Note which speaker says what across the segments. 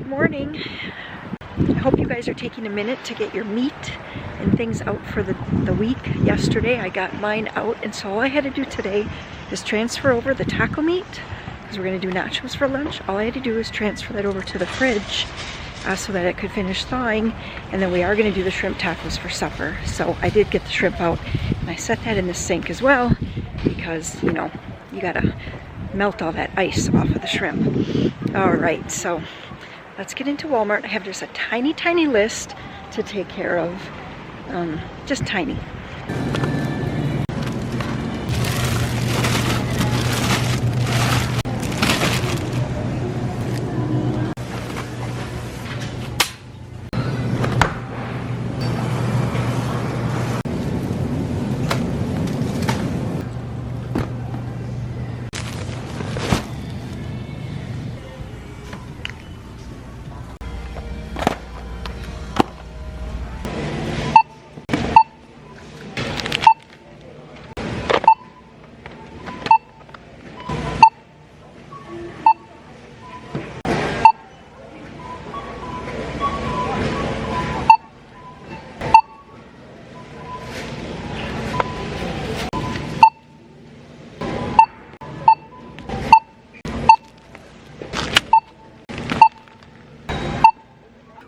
Speaker 1: morning. I hope you guys are taking a minute to get your meat and things out for the week. Yesterday I got mine out, and so all I had to do today is transfer over the taco meat, because we're going to do nachos for lunch. All I had to do is transfer that over to the fridge so that it could finish thawing, and then we are going to do the shrimp tacos for supper. So I did get the shrimp out, and I set that in the sink as well, because, you know, you gotta melt all that ice off of the shrimp. Alright, so let's get into Walmart. I have just a tiny list to take care of. Just tiny.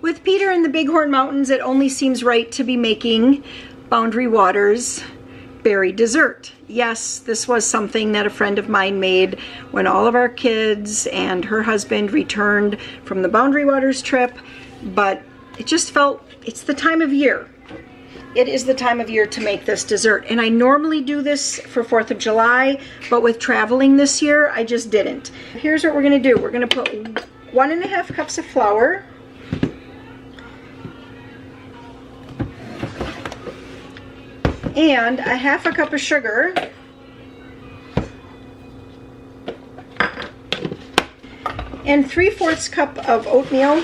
Speaker 1: With Peter in the Bighorn Mountains, it only seems right to be making Boundary Waters berry dessert. Yes, this was something that a friend of mine made when all of our kids and her husband returned from the Boundary Waters trip, but it just felt, it's the time of year. It is the time of year to make this dessert, and I normally do this for 4th of July, but with traveling this year, I just didn't. Here's what we're gonna do. We're gonna put 1.5 cups of flour, and 1/2 cup of sugar, and 3/4 cup of oatmeal.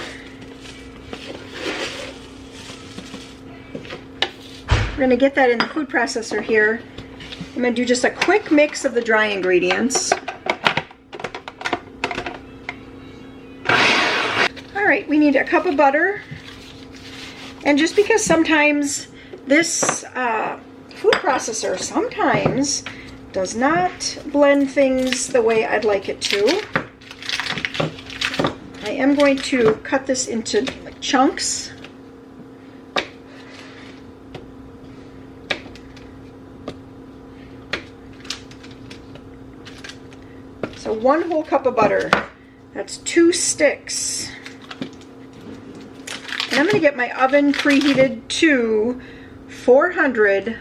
Speaker 1: We're going to get that in the food processor here. I'm going to do just a quick mix of the dry ingredients. All right, we need a cup of butter. And just because sometimes this food processor sometimes does not blend things the way I'd like it to, I am going to cut this into chunks. So 1 whole cup of butter, that's 2 sticks. And I'm going to get my oven preheated to 400,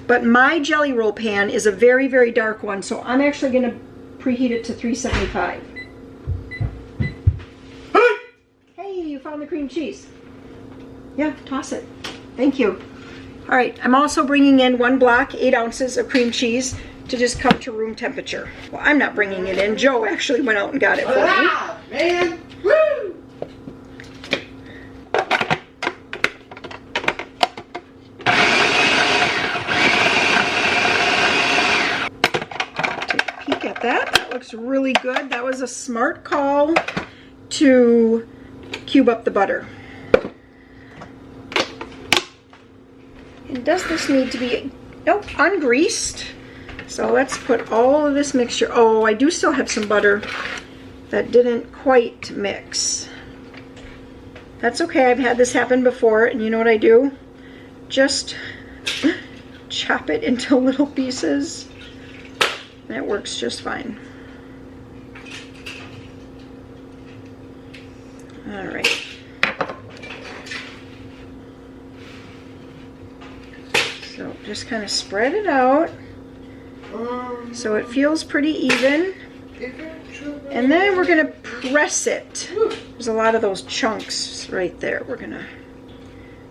Speaker 1: but my jelly roll pan is a very dark one, so I'm actually going to preheat it to 375. Hey, you found the cream cheese. Yeah, toss it. Thank you. All right, I'm also bringing in 1 block, 8 ounces of cream cheese to just come to room temperature. Well, I'm not bringing it in. Joe actually went out and got it for me.
Speaker 2: Man! Woo!
Speaker 1: That looks really good. That was a smart call to cube up the butter. And does this need to be, nope, ungreased? So let's put all of this mixture. Oh, I do still have some butter that didn't quite mix. That's okay, I've had this happen before, and you know what I do? Just chop it into little pieces. That works just fine. All right. So just kind of spread it out so it feels pretty even. And then we're going to press it. There's a lot of those chunks right there. We're going to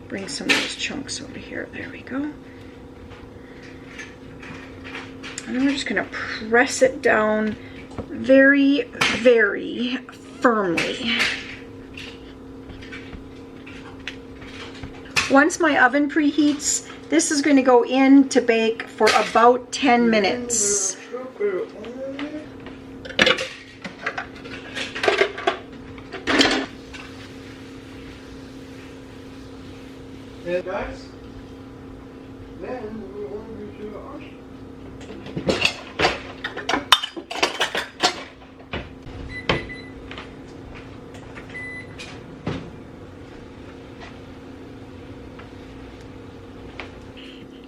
Speaker 1: bring some of those chunks over here. There we go. And we're just going to press it down very firmly. Once my oven preheats, this is going to go in to bake for about 10 minutes.
Speaker 2: Yeah, guys. Then we ordered you ours.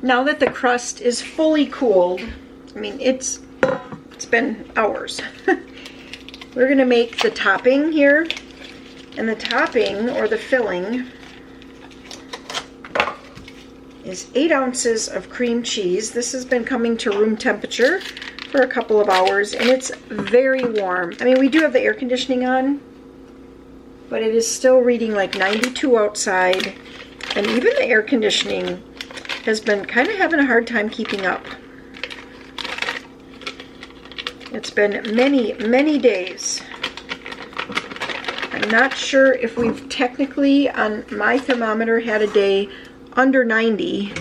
Speaker 1: Now that the crust is fully cooled, I mean, it's been hours. We're gonna make the topping here, and the topping, or the filling, is 8 ounces of cream cheese. This has been coming to room temperature for a couple of hours, and it's very warm. I mean, we do have the air conditioning on, but it is still reading like 92 outside, and even the air conditioning has been kind of having a hard time keeping up. It's been many, many days. I'm not sure if we've technically, on my thermometer, had a day under 90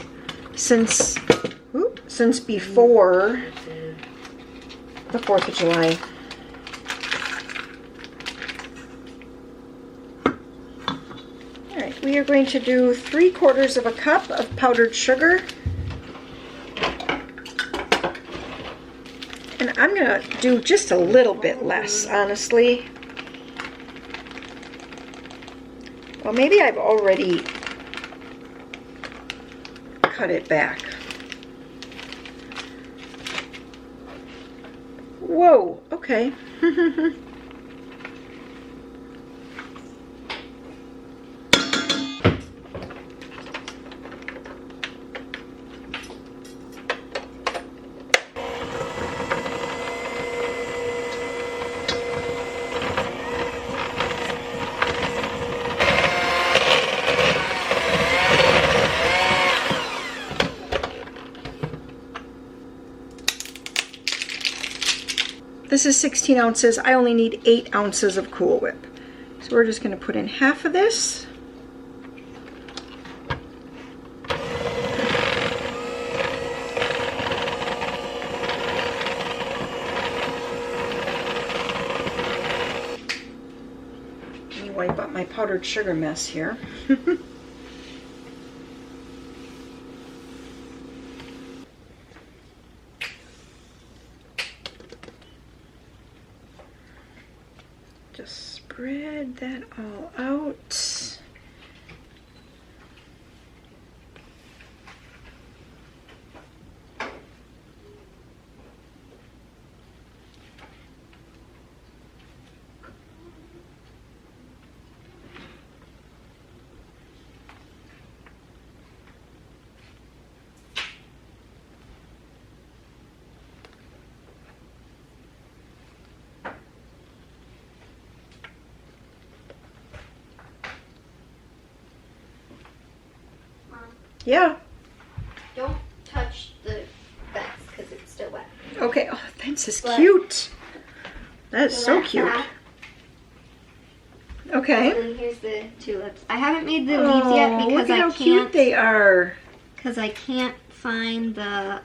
Speaker 1: since before the 4th of July. Alright, we are going to do 3/4 of a cup of powdered sugar. And I'm going to do just a little bit less, honestly. Well, maybe I've already cut it back. Whoa, okay. This is 16 ounces. I only need 8 ounces of Cool Whip. So we're just going to put in half of this. Let me wipe up my powdered sugar mess here. Just spread that all out. Yeah.
Speaker 3: Don't touch the vents because it's still wet.
Speaker 1: Okay. Oh, this is cute. That is so cute. Okay.
Speaker 3: And then here's the tulips. I haven't made the leaves yet because
Speaker 1: look at how cute they are.
Speaker 3: Because I can't find the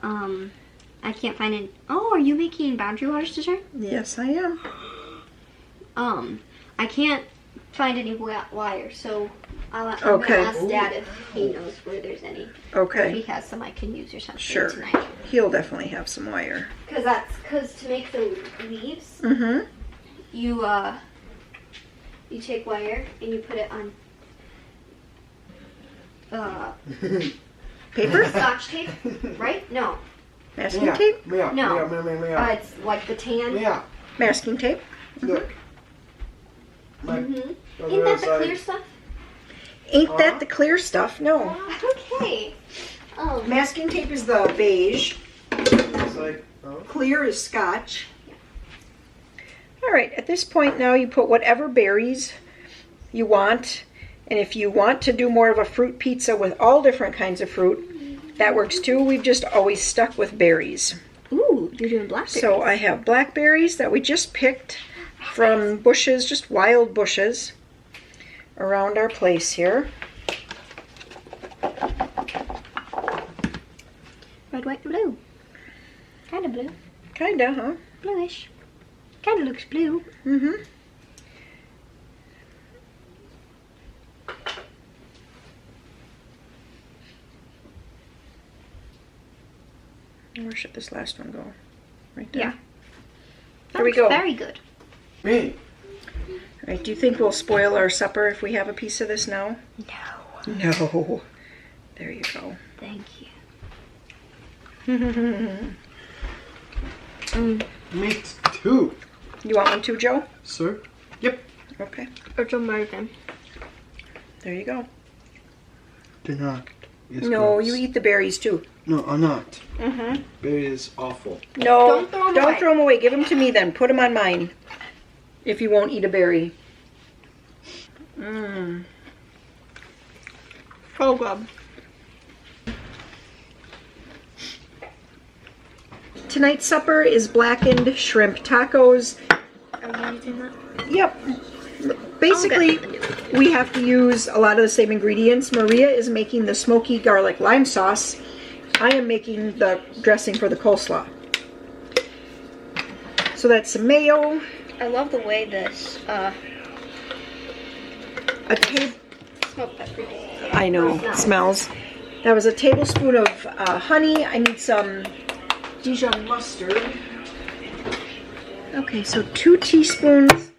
Speaker 3: I can't find it. Oh, are you making boundary waters dessert?
Speaker 1: Yes, I am.
Speaker 3: I can't find any wire, so I'm
Speaker 1: Okay.
Speaker 3: gonna ask Dad if he knows where there's any.
Speaker 1: Okay.
Speaker 3: If he has some I can use or something
Speaker 1: Sure.
Speaker 3: tonight.
Speaker 1: He'll definitely have some wire.
Speaker 3: Because to make the leaves,
Speaker 1: Mm-hmm.
Speaker 3: you take wire and you put it on
Speaker 1: Paper?
Speaker 3: Scotch tape, right? No.
Speaker 1: Masking tape?
Speaker 2: Yeah.
Speaker 3: No.
Speaker 2: Yeah.
Speaker 3: It's like the tan.
Speaker 2: Yeah.
Speaker 1: Masking tape?
Speaker 2: Look.
Speaker 3: Mm-hmm. Ain't that the clear stuff?
Speaker 1: Ain't that the clear stuff? No.
Speaker 3: Okay.
Speaker 1: Masking tape is the beige.
Speaker 2: It's like, oh.
Speaker 1: Clear is Scotch. Alright, at this point now you put whatever berries you want. And if you want to do more of a fruit pizza with all different kinds of fruit, that works too. We've just always stuck with berries.
Speaker 3: Ooh, you're doing blackberries.
Speaker 1: So I have blackberries that we just picked from bushes, just wild bushes around our place here.
Speaker 3: Red, white, and blue. Kind of blue.
Speaker 1: Kinda, huh?
Speaker 3: Bluish. Kind of looks blue.
Speaker 1: Mm-hmm. And where should this last one go? Right there?
Speaker 3: Yeah.
Speaker 1: Here we go.
Speaker 3: Very good.
Speaker 2: Me.
Speaker 1: All right, do you think we'll spoil our supper if we have a piece of this now?
Speaker 3: No.
Speaker 1: No. There you go.
Speaker 3: Thank you.
Speaker 2: Me too.
Speaker 1: You want one too, Joe?
Speaker 2: Sir? Yep.
Speaker 1: Okay.
Speaker 3: It's American.
Speaker 1: There you go.
Speaker 2: Do not. It's
Speaker 1: No,
Speaker 2: gross.
Speaker 1: you eat the berries too.
Speaker 2: No, I'm not.
Speaker 1: Mm-hmm.
Speaker 2: Berry is awful.
Speaker 1: No,
Speaker 3: Don't throw 'em away.
Speaker 1: Give them to me then. Put them on mine. If you won't eat a berry. Mmm.
Speaker 3: So good.
Speaker 1: Tonight's supper is blackened shrimp tacos.
Speaker 3: Are you using that?
Speaker 1: Yep. Basically, we have to use a lot of the same ingredients. Maria is making the smoky garlic lime sauce. I am making the dressing for the coleslaw. So that's some mayo,
Speaker 3: I love the way this smoked pepper.
Speaker 1: I know, it smells. That was a tablespoon of honey. I need some Dijon mustard. Okay, so 2 teaspoons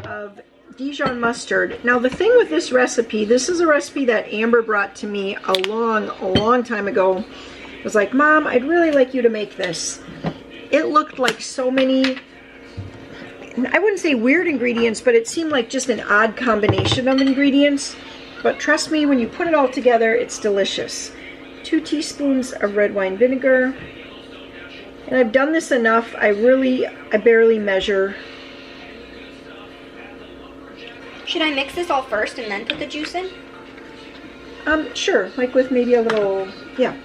Speaker 1: of Dijon mustard. Now the thing with this recipe, this is a recipe that Amber brought to me a long time ago. It was like, Mom, I'd really like you to make this. It looked like so many, I wouldn't say weird ingredients, but it seemed like just an odd combination of ingredients. But trust me, when you put it all together, it's delicious. 2 teaspoons of red wine vinegar. And I've done this enough, I barely measure.
Speaker 3: Should I mix this all first and then put the juice in?
Speaker 1: Sure, like with maybe a little, yeah,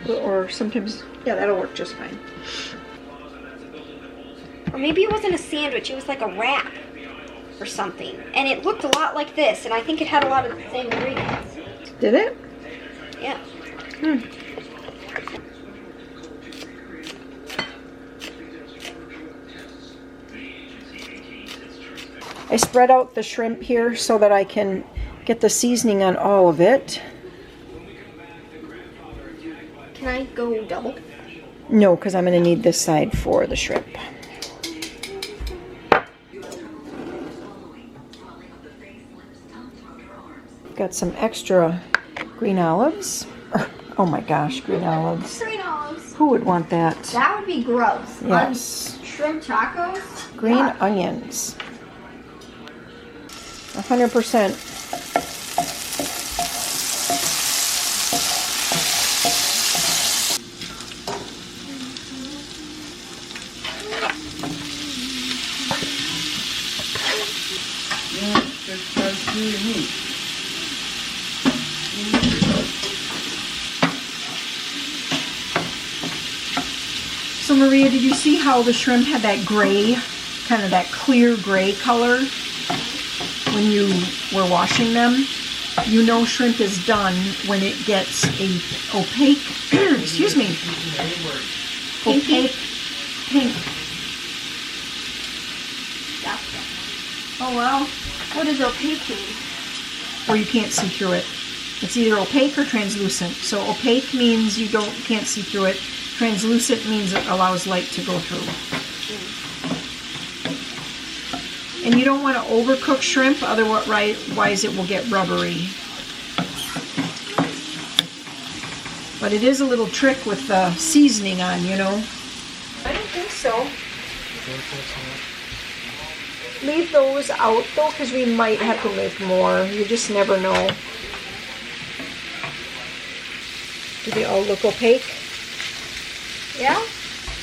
Speaker 1: or sometimes, yeah, that'll work just fine.
Speaker 3: Or maybe it wasn't a sandwich, it was like a wrap or something. And it looked a lot like this, and I think it had a lot of the same ingredients.
Speaker 1: Did it?
Speaker 3: Yeah.
Speaker 1: I spread out the shrimp here so that I can get the seasoning on all of it.
Speaker 3: Can I go double?
Speaker 1: No, because I'm going to need this side for the shrimp. Got some extra green olives. Oh my gosh, green olives.
Speaker 3: Green olives.
Speaker 1: Who would want that?
Speaker 3: That would be gross.
Speaker 1: Yes.
Speaker 3: On shrimp tacos?
Speaker 1: Green
Speaker 3: Yeah.
Speaker 1: onions. 100%.
Speaker 2: Yeah, that's really neat.
Speaker 1: So Maria, did you see how the shrimp had that gray, kind of that clear gray color when you were washing them? You know shrimp is done when it gets a opaque, excuse me, opaque pink.
Speaker 3: Oh well. What does opaque mean?
Speaker 1: Or you can't see through it. It's either opaque or translucent. So opaque means you can't see through it. Translucent means it allows light to go through. And you don't want to overcook shrimp, otherwise it will get rubbery. But it is a little trick with the seasoning on, you know. I don't think so. Leave those out though, because we might have to make more. You just never know. Do they all look opaque?
Speaker 3: Yeah?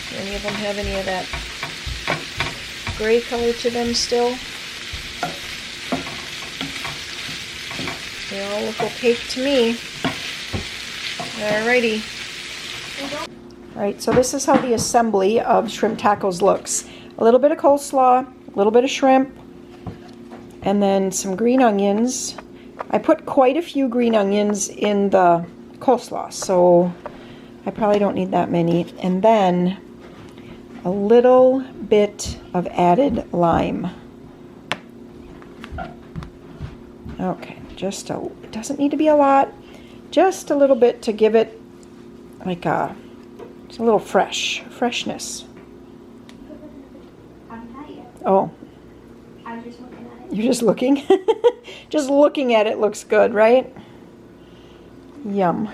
Speaker 1: Do any of them have any of that gray color to them still? They all look opaque to me. Alrighty. Alright, so this is how the assembly of shrimp tacos looks. A little bit of coleslaw, a little bit of shrimp, and then some green onions. I put quite a few green onions in the coleslaw, so I probably don't need that many. And then a little bit of added lime. Okay, it doesn't need to be a lot, just a little bit to give it like a It's a little freshness.
Speaker 3: I haven't had it yet.
Speaker 1: Oh,
Speaker 3: I was just looking at it.
Speaker 1: you're just looking? Just looking at it looks good, right? Yum.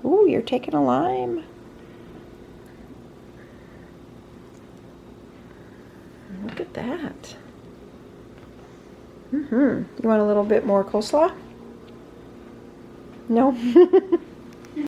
Speaker 1: Ooh, you're taking a lime. Look at that. You want a little bit more coleslaw? No?